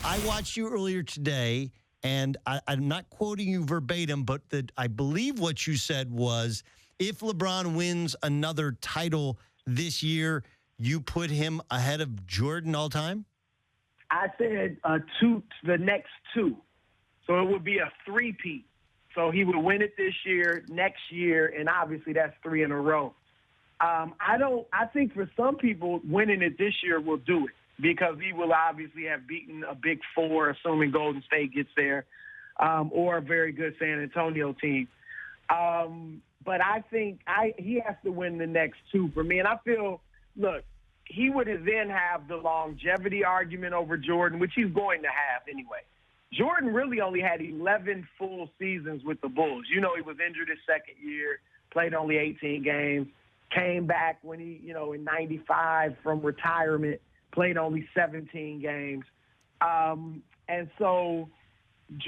I watched you earlier today, and I'm not quoting you verbatim, but I believe what you said was if LeBron wins another title this year, you put him ahead of Jordan all time? I said the next two. So it would be a three-peat. So he would win it this year, next year, and obviously that's three in a row. I think for some people, winning it this year will do it because he will obviously have beaten a big four, assuming Golden State gets there, or a very good San Antonio team. But I think he has to win the next two for me. And I feel, look, he would then have the longevity argument over Jordan, which he's going to have anyway. Jordan really only had 11 full seasons with the Bulls. You know, he was injured his second year, played only 18 games, came back when he, in 95 from retirement, played only 17 games. And so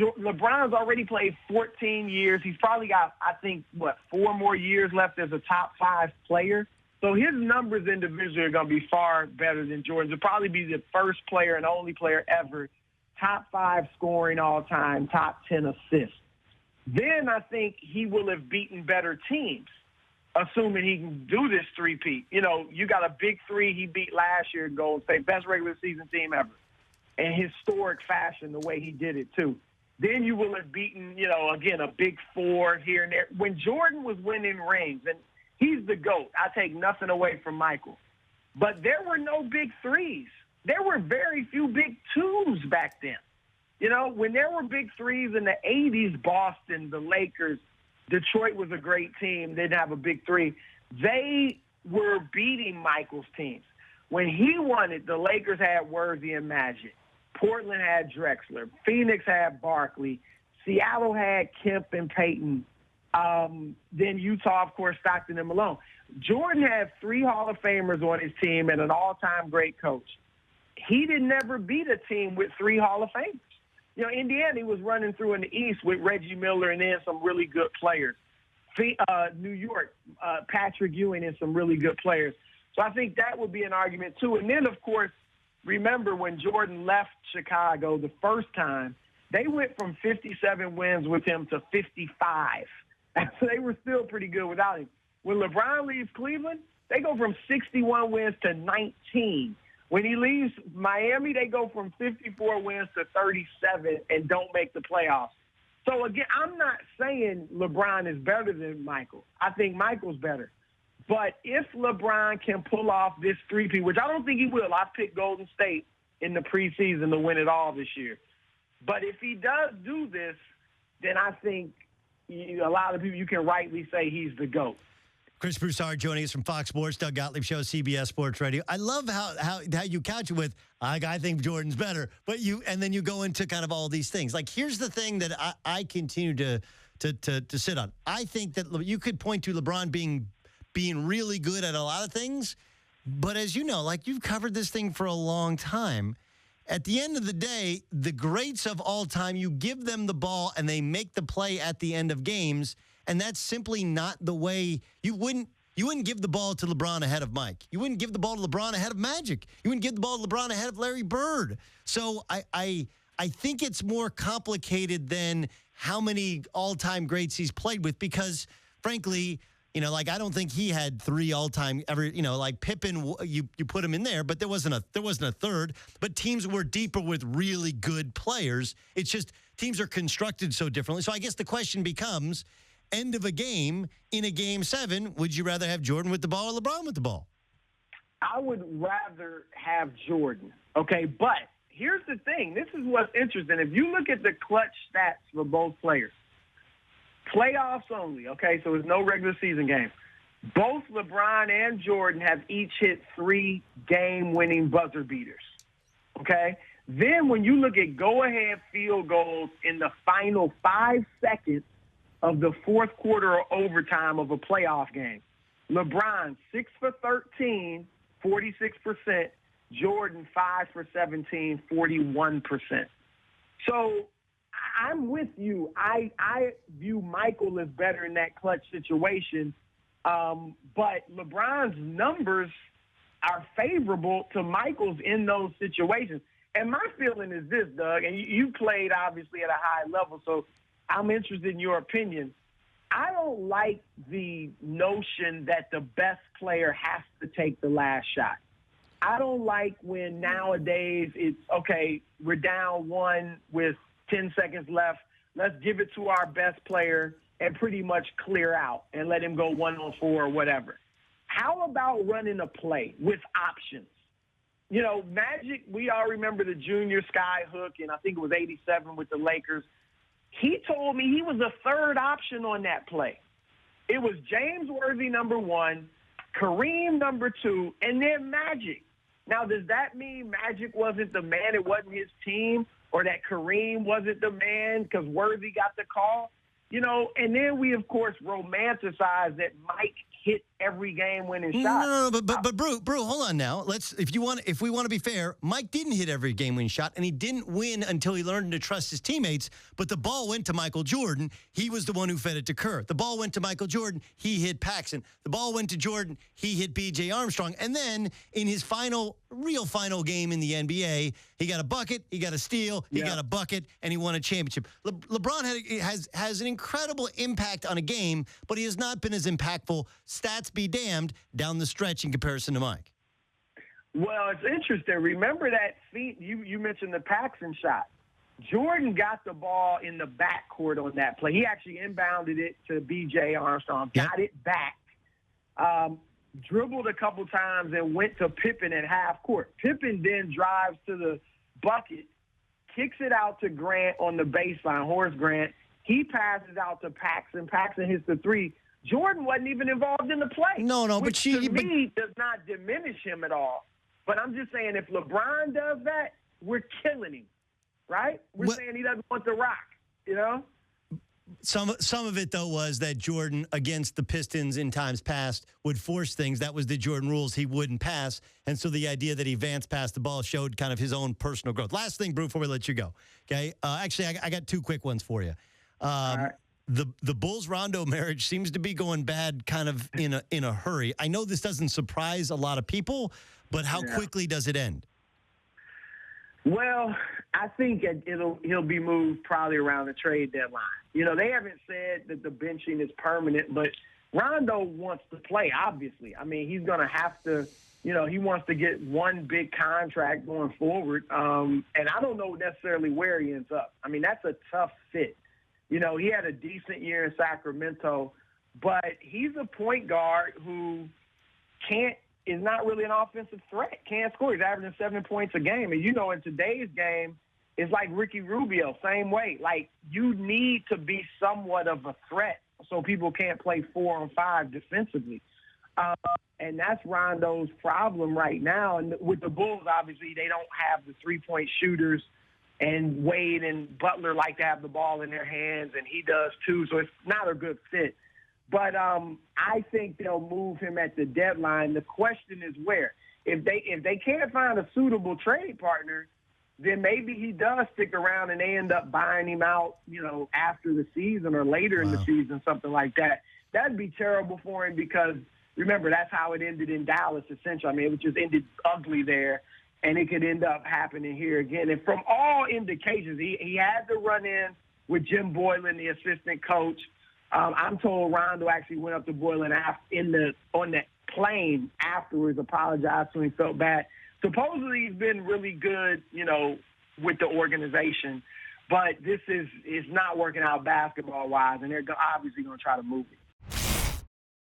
LeBron's already played 14 years. He's probably got, 4 more years left as a top 5 player. So his numbers individually are going to be far better than Jordan's. He'll probably be the first player and only player ever, top 5 scoring all time, top 10 assists. Then I think he will have beaten better teams, assuming he can do this three-peat. You got a big three he beat last year in Golden State, best regular season team ever, in historic fashion the way he did it too. Then you will have beaten, again, a big four here and there. When Jordan was winning rings, and he's the GOAT. I take nothing away from Michael. But there were no big threes. There were very few big twos back then. When there were big threes in the 80s, Boston, the Lakers, Detroit was a great team. They didn't have a big three. They were beating Michael's teams. When he won it, the Lakers had Worthy and Magic. Portland had Drexler. Phoenix had Barkley. Seattle had Kemp and Payton. Then Utah, of course, Stockton and Malone. Jordan had 3 Hall of Famers on his team and an all-time great coach. He did never beat a team with 3 Hall of Famers. Indiana, he was running through in the East with Reggie Miller and then some really good players. New York, Patrick Ewing and some really good players. So I think that would be an argument, too. And then, of course, remember when Jordan left Chicago the first time, they went from 57 wins with him to 55. So they were still pretty good without him. When LeBron leaves Cleveland, they go from 61 wins to 19. When he leaves Miami, they go from 54 wins to 37 and don't make the playoffs. So, again, I'm not saying LeBron is better than Michael. I think Michael's better. But if LeBron can pull off this three-peat, which I don't think he will. I picked Golden State in the preseason to win it all this year. But if he does do this, then I think a lot of people, you can rightly say he's the GOAT. Chris Broussard joining us from Fox Sports, Doug Gottlieb Show, CBS Sports Radio. I love how you couch it with, I think Jordan's better, and then you go into kind of all these things. Like, here's the thing that I continue to sit on. I think that you could point to LeBron being really good at a lot of things, but as you know, like you've covered this thing for a long time, at the end of the day, the greats of all time, you give them the ball and they make the play at the end of games. And that's simply not the way you wouldn't give the ball to LeBron ahead of Mike. You wouldn't give the ball to LeBron ahead of Magic. You wouldn't give the ball to LeBron ahead of Larry Bird. So I think it's more complicated than how many all-time greats he's played with because, frankly, I don't think he had 3 all-time ever, like Pippen, you put him in there, but there wasn't a third. But teams were deeper with really good players. It's just teams are constructed so differently. So I guess the question becomes, end of a game, in a Game 7, would you rather have Jordan with the ball or LeBron with the ball? I would rather have Jordan, okay? But here's the thing. This is what's interesting. If you look at the clutch stats for both players, playoffs only, okay, so there's no regular season game. Both LeBron and Jordan have each hit 3 game-winning buzzer beaters, okay? Then when you look at go-ahead field goals in the final 5 seconds of the fourth quarter or overtime of a playoff game, LeBron 6 for 13, 46%. Jordan 5 for 17, 41%. So I'm with you. I view Michael as better in that clutch situation, but LeBron's numbers are favorable to Michael's in those situations. And my feeling is this, Doug, and you played obviously at a high level, so I'm interested in your opinion. I don't like the notion that the best player has to take the last shot. I don't like when nowadays it's, okay, we're down 1 with 10 seconds left. Let's give it to our best player and pretty much clear out and let him go 1-on-4 or whatever. How about running a play with options? You know, Magic, we all remember the junior sky hook, and I think it was 87 with the Lakers. He told me he was the third option on that play. It was James Worthy, number 1, Kareem, number 2, and then Magic. Now, does that mean Magic wasn't the man, it wasn't his team, or that Kareem wasn't the man because Worthy got the call? You know, and then we, of course, romanticize that Mike hit every game-winning shot. No, but Brew, hold on now. If we want to be fair, Mike didn't hit every game-winning shot, and he didn't win until he learned to trust his teammates. But the ball went to Michael Jordan. He was the one who fed it to Kerr. The ball went to Michael Jordan. He hit Paxson. The ball went to Jordan. He hit B.J. Armstrong. And then in his real final game in the NBA, he got a bucket, he got a steal, he got a bucket, and he won a championship. LeBron has an incredible impact on a game, but he has not been as impactful, stats be damned, down the stretch in comparison to Mike. Well, it's interesting. Remember that feat, you mentioned the Paxson shot. Jordan got the ball in the backcourt on that play. He actually inbounded it to B.J. Armstrong, got it back, dribbled a couple times, and went to Pippen at half court. Pippen then drives to the bucket, kicks it out to Grant on the baseline, Horace Grant. He passes out to Paxson. Paxson hits the 3. Jordan wasn't even involved in the play. No, which to me does not diminish him at all. But I'm just saying if LeBron does that, we're killing him, right? We're saying he doesn't want the rock, you know? Some of it, though, was that Jordan, against the Pistons in times past, would force things. That was the Jordan rules. He wouldn't pass. And so the idea that he advanced past the ball showed kind of his own personal growth. Last thing, Brew, before we let you go, okay? Actually, I got 2 quick ones for you. All right. The Bulls-Rondo marriage seems to be going bad kind of in a hurry. I know this doesn't surprise a lot of people, but how quickly does it end? Well, I think he'll be moved probably around the trade deadline. You know, they haven't said that the benching is permanent, but Rondo wants to play, obviously. I mean, he's going to have to, you know, he wants to get one big contract going forward. And I don't know necessarily where he ends up. I mean, that's a tough fit. You know, he had a decent year in Sacramento, but he's a point guard who is not really an offensive threat, can't score. He's averaging 7 points a game. And, you know, in today's game, it's like Ricky Rubio, same way. Like, you need to be somewhat of a threat so people can't play 4 on 5 defensively. And that's Rondo's problem right now. And with the Bulls, obviously, they don't have the three-point shooters, and Wade and Butler like to have the ball in their hands, and he does too, so it's not a good fit. But I think they'll move him at the deadline. The question is where. If they can't find a suitable trade partner, then maybe he does stick around and they end up buying him out, you know, after the season or later in the season, something like that. That'd be terrible for him because, remember, that's how it ended in Dallas, essentially. I mean, it just ended ugly there, and it could end up happening here again. And from all indications, he had to run in with Jim Boylan, the assistant coach. I'm told Rondo actually went up to Boylan on the plane afterwards, apologized to him, felt bad. Supposedly he's been really good, you know, with the organization, but this is not working out basketball-wise, and they're obviously going to try to move it.